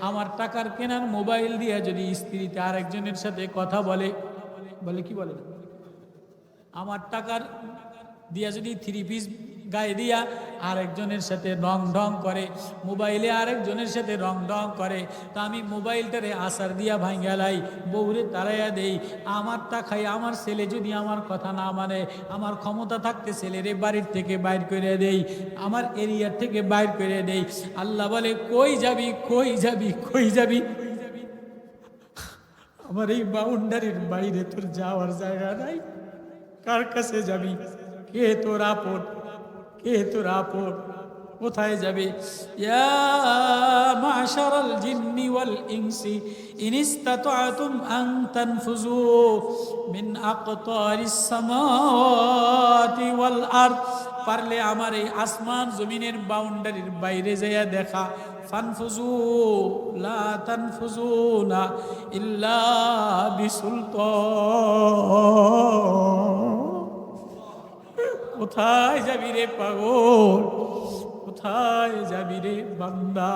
আমার টাকার কেনার মোবাইল দিয়া যদি স্ত্রীতে আরেকজনের সাথে কথা বলে, বলে কি বলে, আমার টাকার দিয়া যদি থ্রি পিস গায়ে দিয়া আরেকজনের সাথে রং ঢং করে, মোবাইলে আরেকজনের সাথে রং ঢং করে, তা আমি মোবাইলটারে আসার দিয়া ভাঙ্গালাই, বউরে তাড়াইয়া দেই, আমারটা খাই। আমার ছেলে যদি আমার কথা না মানে, আমার ক্ষমতা থাকতে ছেলেরে বাড়ির থেকে বাইর করে দেই, আমার এরিয়ার থেকে বাইর করে দেই। আল্লাহ বলে কই যাবি, কই যাবি, কই যাবি? আমার এই বাউন্ডারির বাইরে তোর যাওয়ার জায়গা নাই। কার কাছে যাবি? কে তোর আপন, কে তোর আপন? কোথায় যাবে? ইয়া মাশারাল জিন্নি ওয়াল ইনসি ইন ইসতাতাতুম আন তানফুযু মিন আকতারিস সামাওয়াতি ওয়াল আরদ, পারলে আমার এই আসমান জমিনের বাউন্ডারির বাইরে যাইয়া দেখা। ফানফুযু লা তানফুযুনা ইল্লা বিসুলতান। কোথায় যাবি রে পাগল, কোথায় যাবি রে বান্দা?